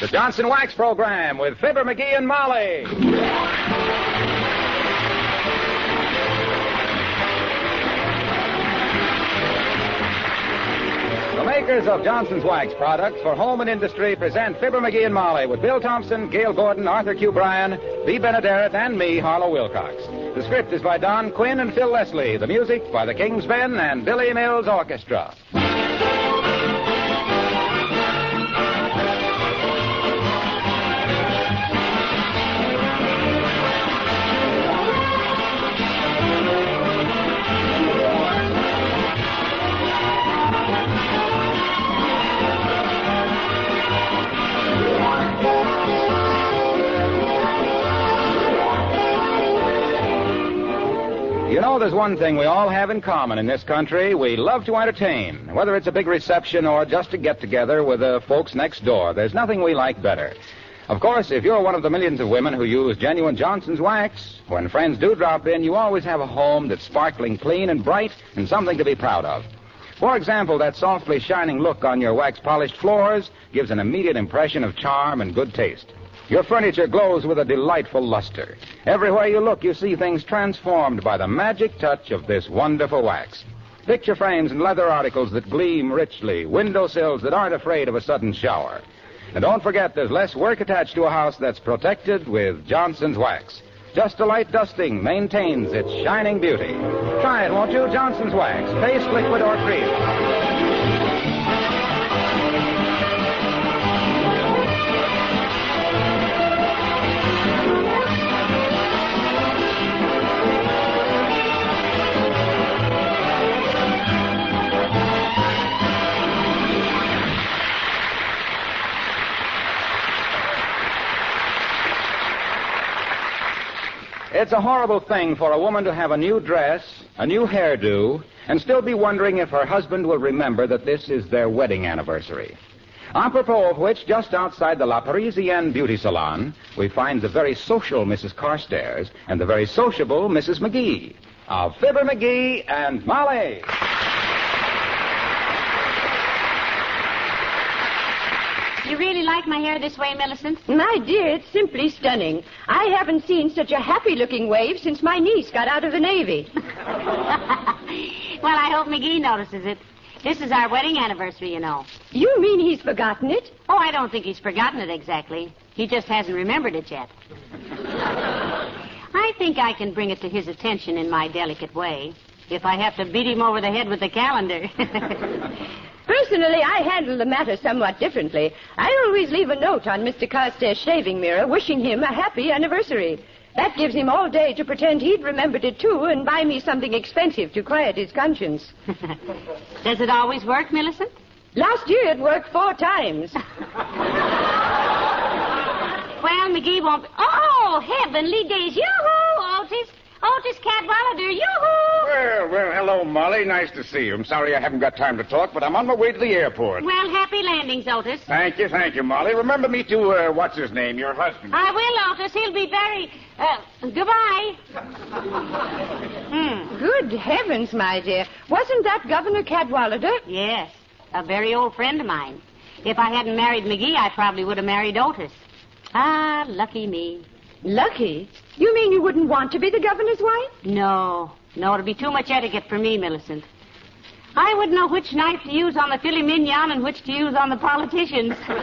The Johnson Wax Program with Fibber McGee and Molly. The makers of Johnson's Wax products for home and industry present Fibber McGee and Molly with Bill Thompson, Gail Gordon, Arthur Q. Bryan, B. Benaderet, and me, Harlow Wilcox. The script is by Don Quinn and Phil Leslie. The music by the King's Men and Billy Mills Orchestra. You know, there's one thing we all have in common in this country. We love to entertain. Whether it's a big reception or just a get-together with the folks next door, there's nothing we like better. Of course, if you're one of the millions of women who use genuine Johnson's Wax, when friends do drop in, you always have a home that's sparkling clean and bright and something to be proud of. For example, that softly shining look on your wax-polished floors gives an immediate impression of charm and good taste. Your furniture glows with a delightful luster. Everywhere you look, you see things transformed by the magic touch of this wonderful wax. Picture frames and leather articles that gleam richly, windowsills that aren't afraid of a sudden shower. And don't forget, there's less work attached to a house that's protected with Johnson's Wax. Just a light dusting maintains its shining beauty. Try it, won't you? Johnson's Wax, paste, liquid, or cream. It's a horrible thing for a woman to have a new dress, a new hairdo, and still be wondering if her husband will remember that this is their wedding anniversary. Apropos of which, just outside the La Parisienne beauty salon, we find the very social Mrs. Carstairs and the very sociable Mrs. McGee of Fibber McGee and Molly. You really like my hair this way, Millicent? My dear, it's simply stunning. I haven't seen such a happy-looking wave since my niece got out of the Navy. Well, I hope McGee notices it. This is our wedding anniversary, you know. You mean he's forgotten it? Oh, I don't think he's forgotten it exactly. He just hasn't remembered it yet. I think I can bring it to his attention in my delicate way, if I have to beat him over the head with the calendar. Personally, I handle the matter somewhat differently. I always leave a note on Mr. Carstairs' shaving mirror wishing him a happy anniversary. That gives him all day to pretend he'd remembered it, too, and buy me something expensive to quiet his conscience. Does it always work, Millicent? Last year it worked 4 times. Well, McGee won't be... Oh, heavenly days. Yoo-hoo, Otis. Otis Cadwallader, yoo-hoo! Well, hello, Molly. Nice to see you. I'm sorry I haven't got time to talk, but I'm on my way to the airport. Well, happy landings, Otis. Thank you, Molly. Remember me to, what's his name, your husband. I will, Otis. He'll be very... goodbye. Good heavens, my dear. Wasn't that Governor Cadwallader? Yes, a very old friend of mine. If I hadn't married McGee, I probably would have married Otis. Ah, lucky me. Lucky? You mean you wouldn't want to be the governor's wife? No, it'd be too much etiquette for me, Millicent. I wouldn't know which knife to use on the filet mignon and which to use on the politicians. Well,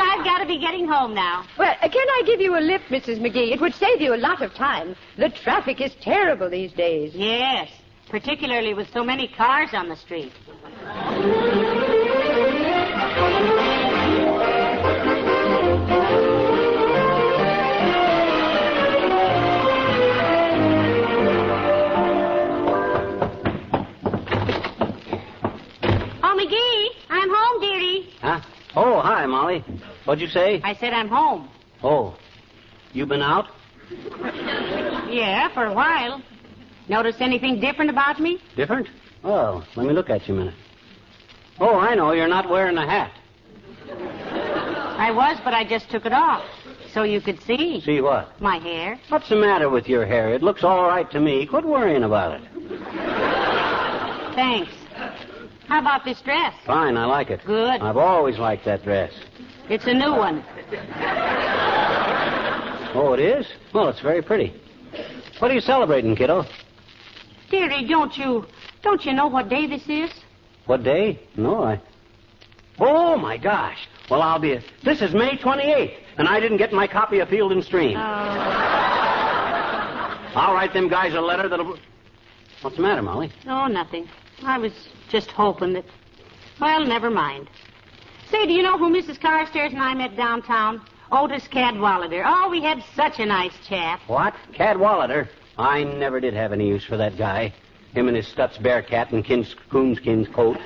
I've got to be getting home now. Well, can I give you a lift, Mrs. McGee? It would save you a lot of time. The traffic is terrible these days. Yes, particularly with so many cars on the street. McGee, I'm home, dearie. Huh? Oh, hi, Molly. What'd you say? I said I'm home. Oh, you been out? Yeah, for a while. Notice anything different about me? Different? Well, let me look at you a minute. Oh, I know. You're not wearing a hat. I was, but I just took it off. So you could see. See what? My hair. What's the matter with your hair? It looks all right to me. Quit worrying about it. Thanks. How about this dress? Fine, I like it. Good. I've always liked that dress. It's a new one. Oh, it is? Well, it's very pretty. What are you celebrating, kiddo? Dearie, don't you know what day this is? What day? No, Oh, my gosh. Well, This is May 28th, and I didn't get my copy of Field and Stream. I'll write them guys a letter that'll... What's the matter, Molly? Oh, nothing. I was just hoping that... Well, never mind. Say, do you know who Mrs. Carstairs and I met downtown? Otis Cadwallader. Oh, we had such a nice chat. What? Cadwallader? I never did have any use for that guy. Him and his Stutz Bearcat and coonskin's coat.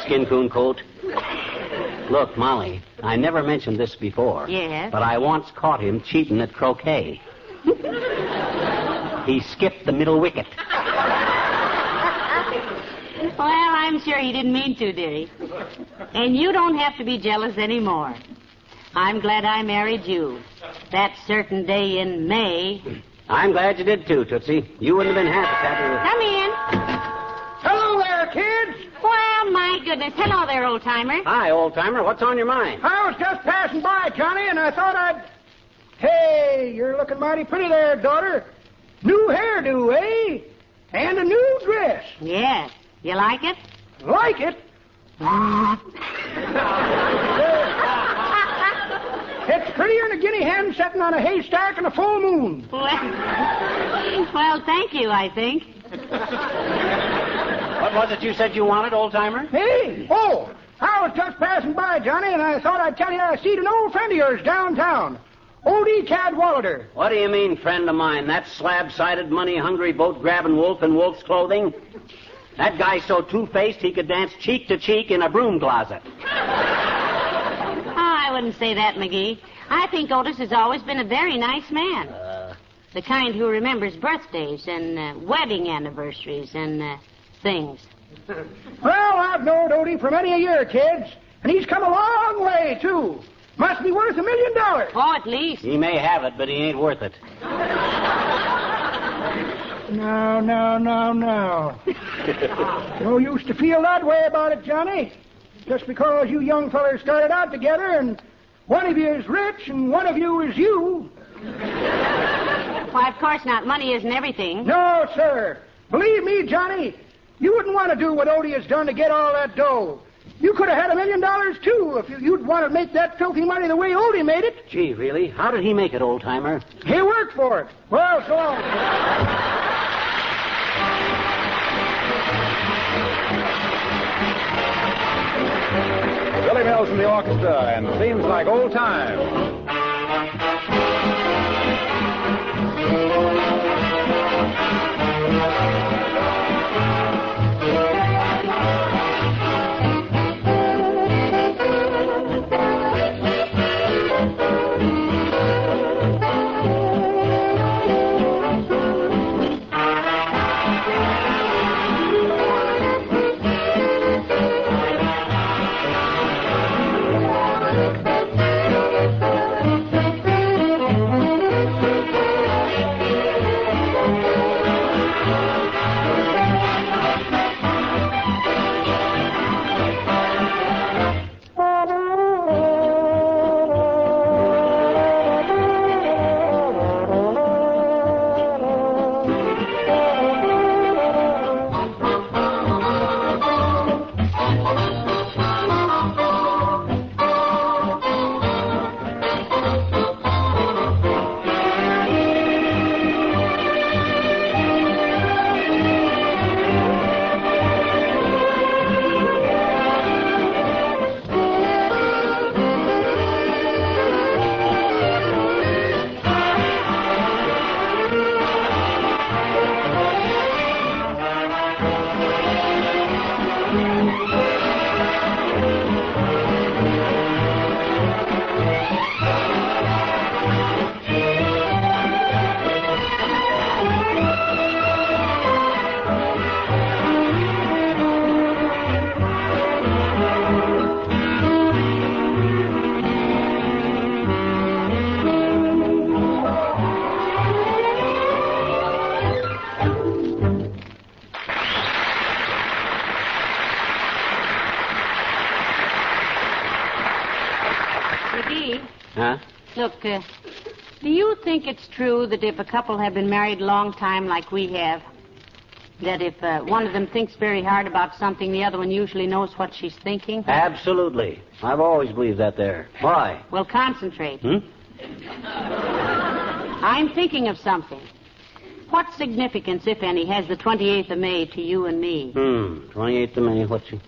Skin coon coat. Look, Molly, I never mentioned this before. Yes? But I once caught him cheating at croquet. He skipped the middle wicket. Well, I'm sure he didn't mean to, dearie. And you don't have to be jealous anymore. I'm glad I married you. That certain day in May. I'm glad you did, too, Tootsie. You wouldn't have been half as happy with... Come in. Hello there, kids. Well, my goodness. Hello there, old-timer. Hi, old-timer. What's on your mind? I was just passing by, Johnny, and I thought I'd... Hey, you're looking mighty pretty there, daughter. New hairdo, eh? And a new dress. Yes. You like it? Like it? It's prettier than a guinea hen sitting on a haystack in a full moon. Well, thank you, I think. What was it you said you wanted, old-timer? Hey? Oh, I was just passing by, Johnny, and I thought I'd tell you I seen an old friend of yours downtown. Oldie Cadwallader. What do you mean, friend of mine? That slab-sided, money-hungry, boat-grabbing wolf in wolf's clothing? That guy's so two-faced he could dance cheek to cheek in a broom closet. I wouldn't say that, McGee. I think Otis has always been a very nice man. The kind who remembers birthdays and wedding anniversaries and things. Well, I've known Odie for many a year, kids, and he's come a long way, too. Must be worth $1 million. Oh, at least. He may have it, but he ain't worth it. No. No use to feel that way about it, Johnny. Just because you young fellers started out together and one of you is rich and one of you is you. Why, of course not. Money isn't everything. No, sir. Believe me, Johnny, you wouldn't want to do what Odie has done to get all that dough. You could have had $1 million, too, if you'd want to make that filthy money the way Odie made it. Gee, really? How did he make it, old-timer? He worked for it. Well, so long. Billy Mills in the orchestra, and seems like old times. Huh? Look, do you think it's true that if a couple have been married a long time like we have, that if one of them thinks very hard about something, the other one usually knows what she's thinking? Absolutely. I've always believed that there. Why? Well, concentrate. Hmm? I'm thinking of something. What significance, if any, has the 28th of May to you and me? 28th of May, what's it?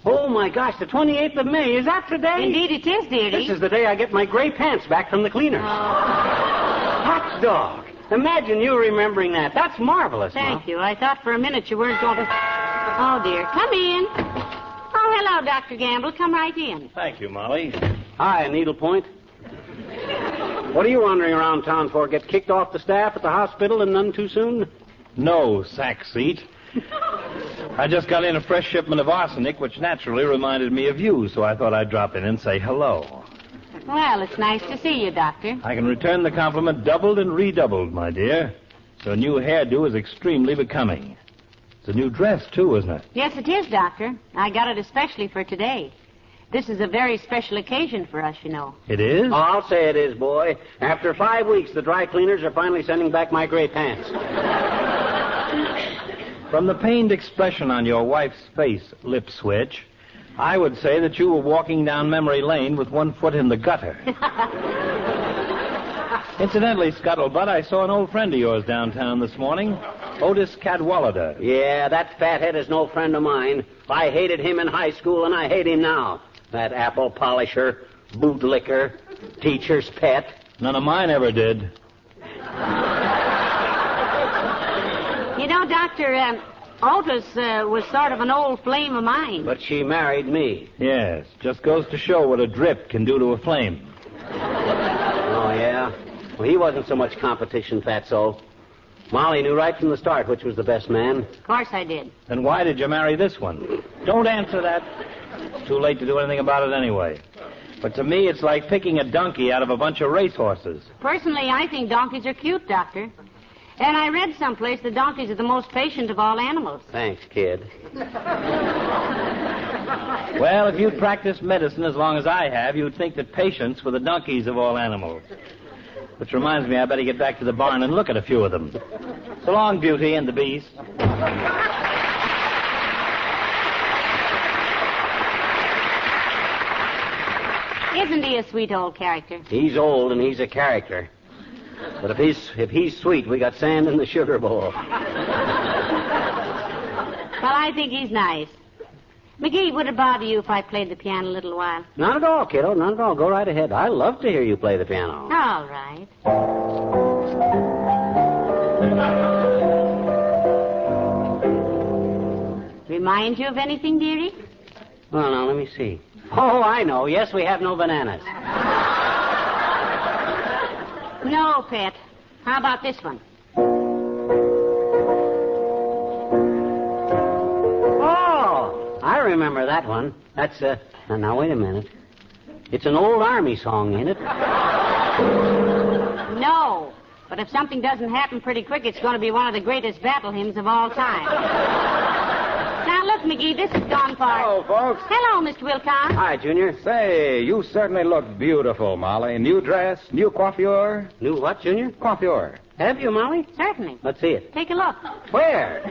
Oh, my gosh, the 28th of May. Is that today? Indeed it is, dearie. This is the day I get my gray pants back from the cleaners. Hot dog. Imagine you remembering that. That's marvelous, Thank you. I thought for a minute you weren't going to... Oh, dear. Come in. Oh, hello, Dr. Gamble. Come right in. Thank you, Molly. Hi, Needlepoint. What are you wandering around town for? Get kicked off the staff at the hospital and none too soon? No, sack seat. I just got in a fresh shipment of arsenic, which naturally reminded me of you, so I thought I'd drop in and say hello. Well, it's nice to see you, Doctor. I can return the compliment doubled and redoubled, my dear. So a new hairdo is extremely becoming. It's a new dress, too, isn't it? Yes, it is, Doctor. I got it especially for today. This is a very special occasion for us, you know. It is? Oh, I'll say it is, boy. After 5 weeks, the dry cleaners are finally sending back my gray pants. From the pained expression on your wife's face, Lip Switch, I would say that you were walking down memory lane with one foot in the gutter. Incidentally, Scuttlebutt, I saw an old friend of yours downtown this morning, Otis Cadwallader. Yeah, that fathead is no friend of mine. I hated him in high school, and I hate him now. That apple polisher, bootlicker, teacher's pet. None of mine ever did. You know, Doctor, Otis was sort of an old flame of mine. But she married me. Yes, just goes to show what a drip can do to a flame. Oh, yeah? Well, he wasn't so much competition, Fatso. Molly knew right from the start which was the best man. Of course I did. Then why did you marry this one? Don't answer that. It's too late to do anything about it anyway. But to me, it's like picking a donkey out of a bunch of racehorses. Personally, I think donkeys are cute, Doctor. And I read someplace that donkeys are the most patient of all animals. Thanks, kid. Well, if you'd practiced medicine as long as I have, you'd think that patients were the donkeys of all animals. Which reminds me, I better get back to the barn and look at a few of them. So long, Beauty and the Beast. Isn't he a sweet old character? He's old and he's a character. But if he's sweet, we got sand in the sugar bowl. Well, I think he's nice. McGee, would it bother you if I played the piano a little while? Not at all, kiddo. Not at all. Go right ahead. I love to hear you play the piano. All right. Remind you of anything, dearie? Well, now, let me see. Oh, I know. Yes, we have no bananas. No, Pet. How about this one? Oh, I remember that one. That's, now, wait a minute. It's an old army song, ain't it? No. But if something doesn't happen pretty quick, it's going to be one of the greatest battle hymns of all time. Now, look, McGee, this is gone far. Hello, folks. Hello, Mr. Wilcox. Hi, Junior. Say, you certainly look beautiful, Molly. New dress, new coiffure. New what, Junior? Coiffure. Have you, Molly? Certainly. Let's see it. Take a look. Where?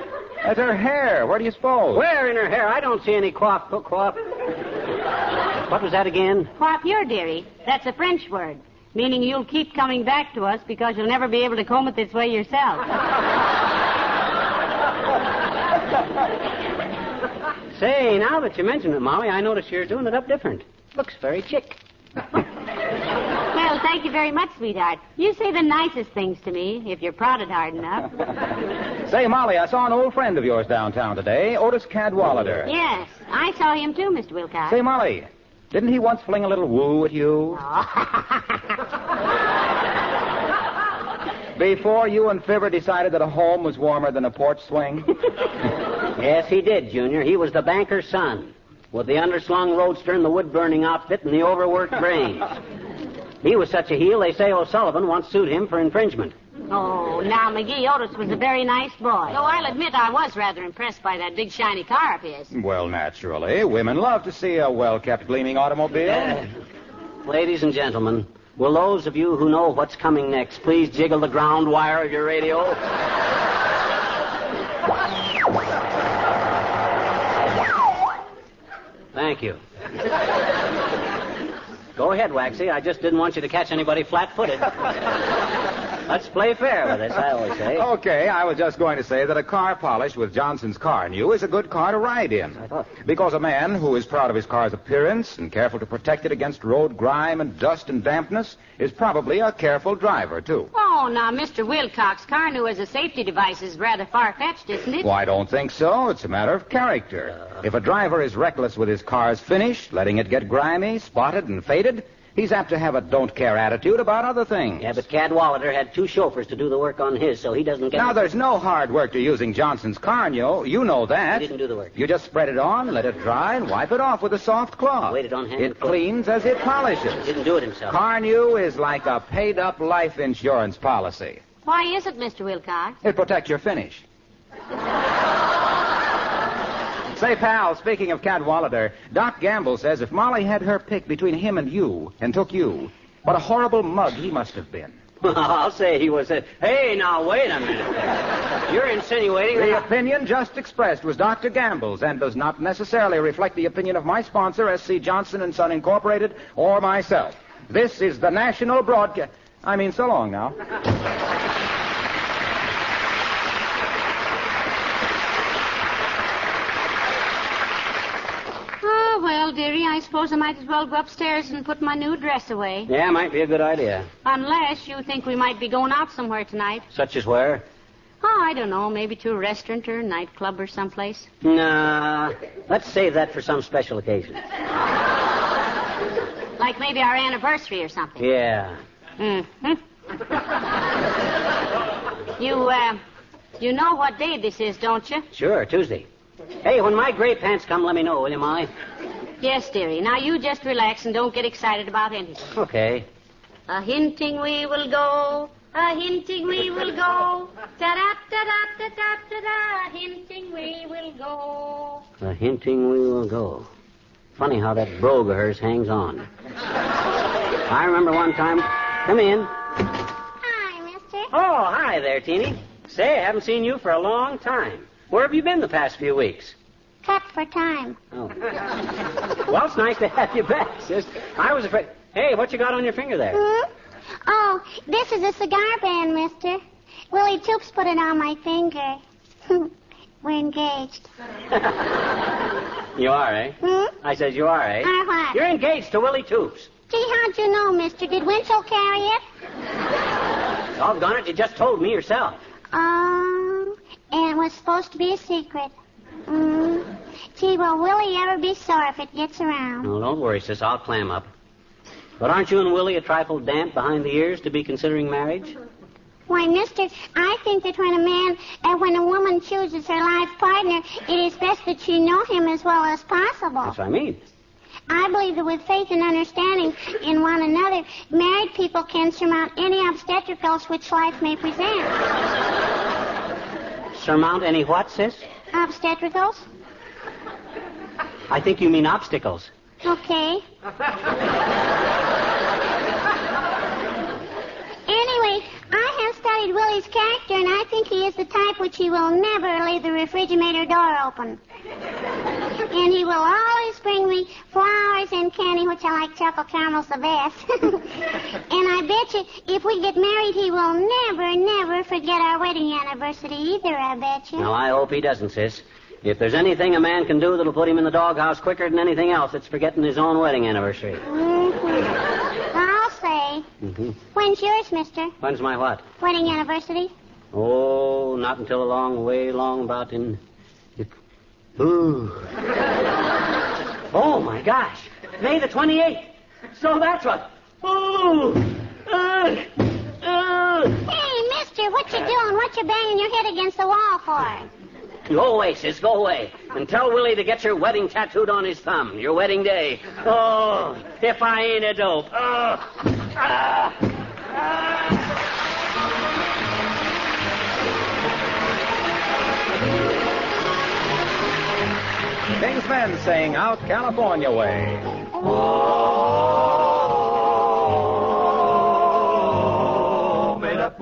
That's her hair. Where do you suppose? Where in her hair? I don't see any coif. What was that again? Coiffure, dearie. That's a French word, meaning you'll keep coming back to us because you'll never be able to comb it this way yourself. Say, now that you mention it, Molly, I notice you're doing it up different. Looks very chic. Well, thank you very much, sweetheart. You say the nicest things to me, if you're prodded hard enough. Say, Molly, I saw an old friend of yours downtown today, Otis Cadwallader. Yes, I saw him too, Mr. Wilcox. Say, Molly, didn't he once fling a little woo at you? Before you and Fibber decided that a home was warmer than a porch swing? Yes, he did, Junior. He was the banker's son, with the underslung roadster and the wood-burning outfit and the overworked brains. He was such a heel, they say O'Sullivan once sued him for infringement. Oh, now, McGee, Otis was a very nice boy. Though I'll admit I was rather impressed by that big shiny car of his. Well, naturally. Women love to see a well-kept, gleaming automobile. Ladies and gentlemen, Will those of you who know what's coming next please jiggle the ground wire of your radio? Thank you. Go ahead, Waxy. I just didn't want you to catch anybody flat-footed. Let's play fair with this, I always say. Okay, I was just going to say that a car polished with Johnson's Car New is a good car to ride in. I thought. Because a man who is proud of his car's appearance and careful to protect it against road grime and dust and dampness is probably a careful driver, too. Oh, now, Mr. Wilcox, car new as a safety device is rather far-fetched, isn't it? Well, I don't think so. It's a matter of character. If a driver is reckless with his car's finish, letting it get grimy, spotted, and faded, he's apt to have a don't-care attitude about other things. Yeah, but Cadwallader had 2 chauffeurs to do the work on his, so he doesn't get... Now, there's no hard work to using Johnson's Car New. You know that. He didn't do the work. You just spread it on, let it dry, and wipe it off with a soft cloth. Wait, it don't have It cleans as it polishes. He didn't do it himself. Car New is like a paid-up life insurance policy. Why is it, Mr. Wilcox? It protects your finish. Say, pal, speaking of Cadwallader, Doc Gamble says if Molly had her pick between him and you, and took you, what a horrible mug he must have been. I'll say he was... Hey, now, wait a minute. You're insinuating The that... opinion just expressed was Dr. Gamble's and does not necessarily reflect the opinion of my sponsor, S.C. Johnson & Son Incorporated, or myself. This is the National Broadcast... so long now. Oh, well, dearie, I suppose I might as well go upstairs and put my new dress away. Yeah, might be a good idea. Unless you think we might be going out somewhere tonight. Such as where? Oh, I don't know. Maybe to a restaurant or a nightclub or someplace. Nah, let's save that for some special occasion. Like maybe our anniversary or something. Yeah. Mm-hmm. You know what day this is, don't you? Sure, Tuesday. Hey, when my gray pants come, let me know, will you, Molly? Yes, dearie. Now you just relax and don't get excited about anything. Okay. A-hinting we will go, a-hinting we will go, da-da-da-da-da-da-da-da, a-hinting we will go. A-hinting we will go. Funny how that brogue of hers hangs on. I remember one time... Come in. Hi, mister. Oh, hi there, Teeny. Say, I haven't seen you for a long time. Where have you been the past few weeks? Cut for time. Oh. Well, it's nice to have you back, sis. I was afraid... Hey, what you got on your finger there? Hmm? Oh, this is a cigar band, mister. Willie Toops put it on my finger. We're engaged. You are, eh? Hmm? I says you are, eh? Are what? You're engaged to Willie Toops. Gee, how'd you know, mister? Did Winchell carry it? Doggone it, you just told me yourself. And it was supposed to be a secret. Gee, will Willie ever be sore if it gets around? No, don't worry, sis. I'll clam up. But aren't you and Willie a trifle damp behind the ears to be considering marriage? Why, mister, I think that when a woman chooses her life partner, it is best that she know him as well as possible. That's what I mean. I believe that with faith and understanding in one another, married people can surmount any obstacles which life may present. Surmount any what, sis? Obstacles? I think you mean obstacles. Okay. Anyway, I have studied Willie's character, and I think he is the type which he will never leave the refrigerator door open. And he will always bring me flowers and candy, which I like chocolate caramels the best. And I bet you, if we get married, he will never, never forget our wedding anniversary either, I bet you. Now, I hope he doesn't, sis. If there's anything a man can do that'll put him in the doghouse quicker than anything else, it's forgetting his own wedding anniversary. I'll say. When's yours, mister? When's my what? Wedding anniversary? Oh, not until way long about in... Ooh. Oh, my gosh. May the 28th. So that's what... Ooh. Hey, mister, what you doing? What you banging your head against the wall for? Go away, sis, go away. And tell Willie to get your wedding tattooed on his thumb, your wedding day. Oh, if I ain't a dope. Oh. King's Men sing Out California Way. Oh.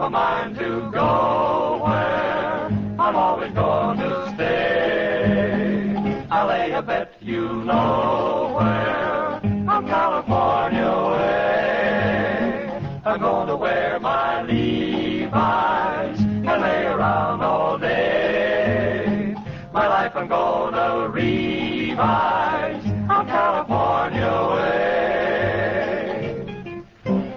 a mind to go where I'm always going to stay. I lay a bet you know where I'm California way. I'm going to wear my Levi's and lay around all day. My life I'm going to revise on California way.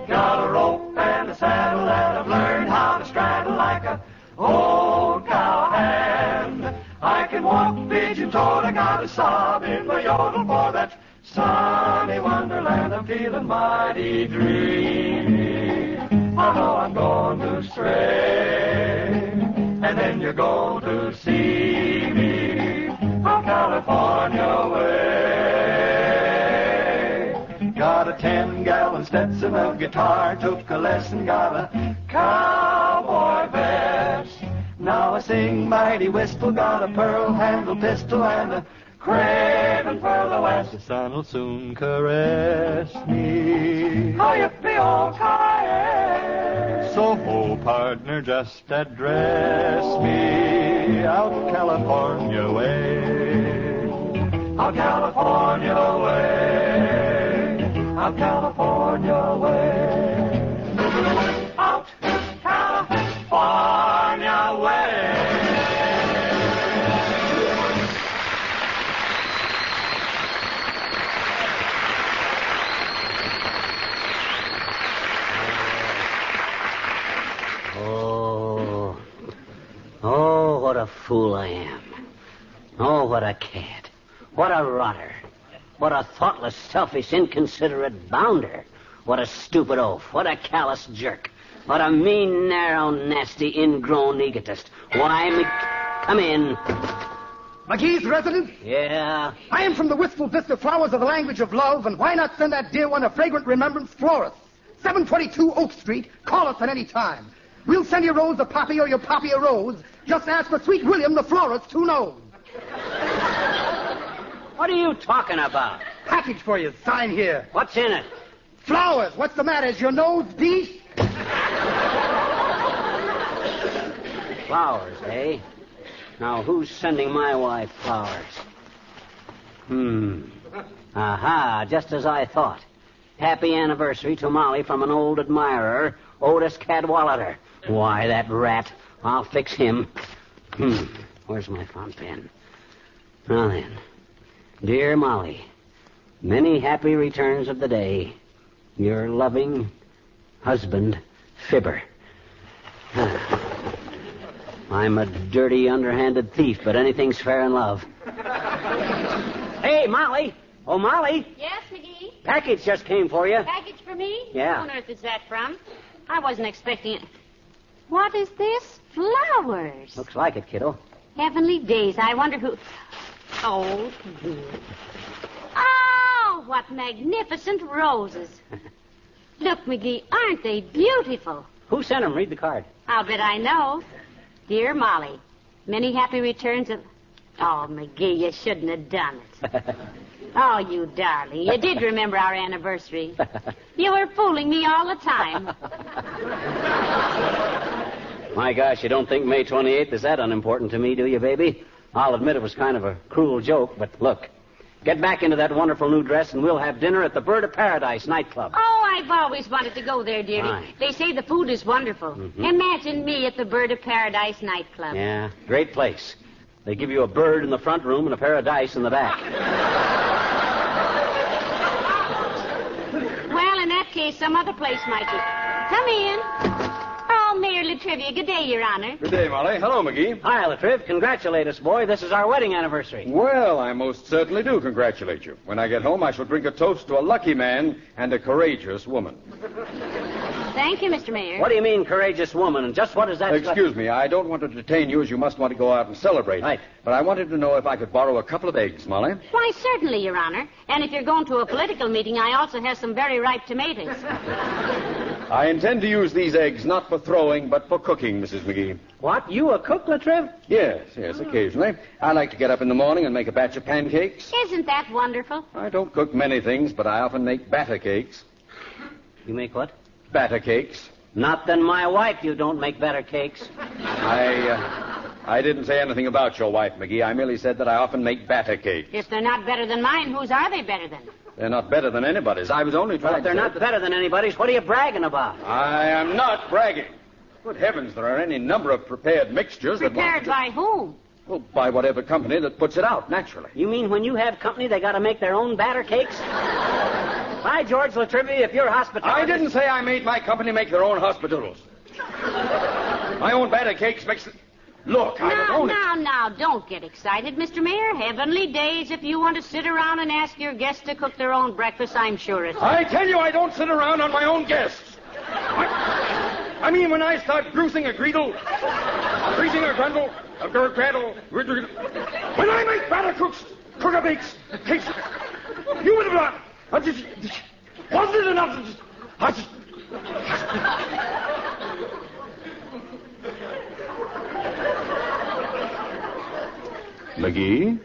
Got a rope and a saddle that I've learned how to straddle like a old cowhand. I can walk pigeon-toed, I got a sob in my yodel for that sunny wonderland. I'm feeling mighty dreamy. I know I'm going to stray, and then you're going to see me on California way. Got a 10-gallon Stetson, a guitar, took a lesson, got a cowboy vest. Now I sing mighty wistful, got a pearl-handled pistol and a craving for the West. The sun'll soon caress me. Oh, yippee-oh-ki-yay. So, ho, partner, just address me out California way. Out California way. Out California way. Out California way. Oh, what a fool I am. Oh, what a cad. What a rotter. What a thoughtless, selfish, inconsiderate bounder. What a stupid oaf. What a callous jerk. What a mean, narrow, nasty, ingrown egotist. Why, come in. McGees resident? Yeah? I am from the Wistful Vista Flowers of the Language of Love, and why not send that dear one a fragrant remembrance florist? 722 Oak Street. Call us at any time. We'll send you Rose a poppy or your poppy a rose. Just ask for Sweet William the florist who knows. What are you talking about? Package for you. Sign here. What's in it? Flowers. What's the matter? Is your nose beef? Flowers, eh? Now, who's sending my wife flowers? Aha, just as I thought. Happy anniversary to Molly from an old admirer, Otis Cadwallader. Why, that rat. I'll fix him. Where's my font pen? Now then. Dear Molly, many happy returns of the day. Your loving husband, Fibber. I'm a dirty, underhanded thief, but anything's fair in love. Hey, Molly. Oh, Molly. Yes, McGee? Package just came for you. Package for me? Yeah. What on earth is that from? I wasn't expecting it. What is this? Flowers. Looks like it, kiddo. Heavenly days. I wonder who... Oh, dear. Oh, what magnificent roses. Look, McGee, aren't they beautiful? Who sent them? Read the card. I'll bet I know. Dear Molly, many happy returns of... Oh, McGee, you shouldn't have done it. Oh, you darling. You did remember our anniversary. You were fooling me all the time. My gosh, you don't think May 28th is that unimportant to me, do you, baby? I'll admit it was kind of a cruel joke, but look. Get back into that wonderful new dress, and we'll have dinner at the Bird of Paradise nightclub. Oh, I've always wanted to go there, dearie. Right. They say the food is wonderful. Mm-hmm. Imagine me at the Bird of Paradise nightclub. Yeah, great place. They give you a bird in the front room and a pair of dice in the back. Well, in that case, some other place might be. Come in. Oh, Mayor Latrivia. Good day, Your Honor. Good day, Molly. Hello, McGee. Hi, Latriv. Congratulate us, boy. This is our wedding anniversary. Well, I most certainly do congratulate you. When I get home, I shall drink a toast to a lucky man and a courageous woman. Thank you, Mr. Mayor. What do you mean, courageous woman? And just what is that? Excuse me. I don't want to detain you as you must want to go out and celebrate. Right. But I wanted to know if I could borrow a couple of eggs, Molly. Why, certainly, Your Honor. And if you're going to a political meeting, I also have some very ripe tomatoes. I intend to use these eggs not for throwing, but for cooking, Mrs. McGee. What? You a cook, Latriv? Yes, occasionally. I like to get up in the morning and make a batch of pancakes. Isn't that wonderful? I don't cook many things, but I often make batter cakes. You make what? Batter cakes. Not than my wife, you don't make better cakes. I didn't say anything about your wife, McGee. I merely said that I often make batter cakes. If they're not better than mine, whose are they better than? They're not better than anybody's. I was only trying Well, if they're not better than anybody's, what are you bragging about? I am not bragging. Good heavens, there are any number of prepared mixtures Prepared by whom? Well, by whatever company that puts it out, naturally. You mean when you have company, they got to make their own batter cakes? By George Latrivia, if you're hospitality... I didn't say I made my company make their own hospitals. My own batter cakes makes... Look, I don't own it. Now, don't get excited, Mr. Mayor. Heavenly days, if you want to sit around and ask your guests to cook their own breakfast, I'm sure it's... I tell you, I don't sit around on my own guests. I mean, when I start bruising a greedle, greasing a grundle, a gurgrattle, when I make batter cooker-bakes, cakes, you would have wasn't it enough? McGee?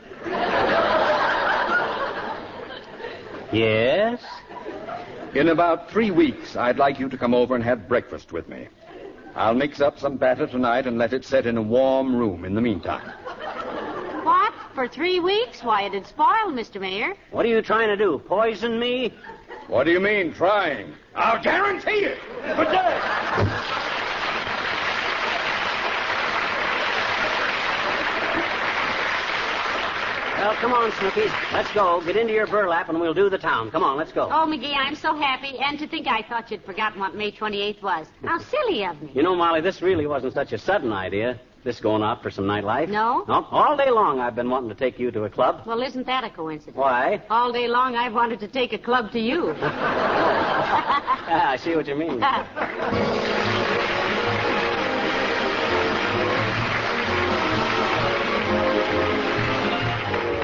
Yes? In about 3 weeks, I'd like you to come over and have breakfast with me. I'll mix up some batter tonight and let it set in a warm room in the meantime. What? For 3 weeks? Why, it'd spoil, Mr. Mayor. What are you trying to do, poison me? What do you mean, trying? I'll guarantee it. Good day. Well, come on, Snooky. Let's go. Get into your burlap and we'll do the town. Come on, let's go. Oh, McGee, I'm so happy. And to think I thought you'd forgotten what May 28th was. How silly of me. You know, Molly, this really wasn't such a sudden idea, this going out for some nightlife. No? No, all day long I've been wanting to take you to a club. Well, isn't that a coincidence? Why? All day long I've wanted to take a club to you. I see what you mean.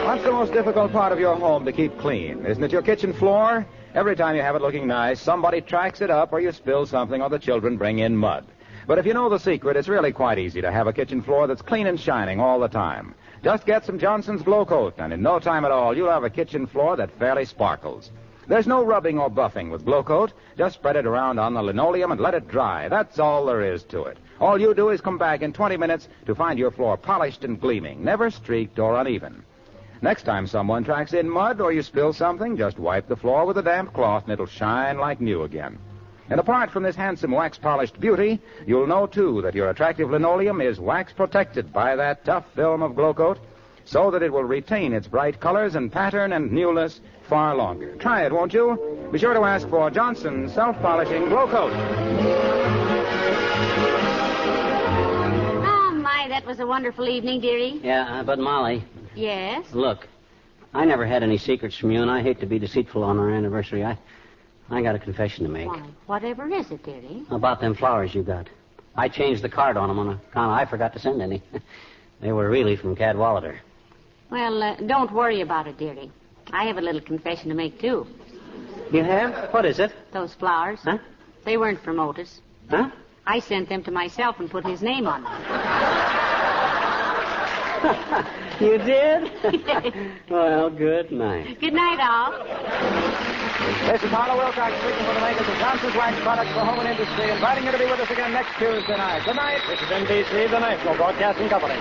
What's the most difficult part of your home to keep clean? Isn't it your kitchen floor? Every time you have it looking nice, somebody tracks it up or you spill something or the children bring in mud. But if you know the secret, it's really quite easy to have a kitchen floor that's clean and shining all the time. Just get some Johnson's Glow Coat, and in no time at all, you'll have a kitchen floor that fairly sparkles. There's no rubbing or buffing with Glow Coat. Just spread it around on the linoleum and let it dry. That's all there is to it. All you do is come back in 20 minutes to find your floor polished and gleaming, never streaked or uneven. Next time someone tracks in mud or you spill something, just wipe the floor with a damp cloth and it'll shine like new again. And apart from this handsome wax-polished beauty, you'll know, too, that your attractive linoleum is wax-protected by that tough film of Glow Coat so that it will retain its bright colors and pattern and newness far longer. Try it, won't you? Be sure to ask for Johnson's Self-Polishing Glow Coat. Oh, my, that was a wonderful evening, dearie. Yeah, but Molly... Yes? Look, I never had any secrets from you, and I hate to be deceitful on our anniversary. I got a confession to make. Why, whatever is it, dearie? About them flowers you got. I changed the card on them on account I forgot to send any. They were really from Cadwallader. Well, don't worry about it, dearie. I have a little confession to make, too. You have? What is it? Those flowers. Huh? They weren't from Otis. Huh? I sent them to myself and put his name on them. You did? Well, good night. Good night, all. This is Harlow Wilcox speaking for the makers of Johnson's Wax Products for Home and Industry, inviting you to be with us again next Tuesday night. Good night. This is NBC, the National Broadcasting Company.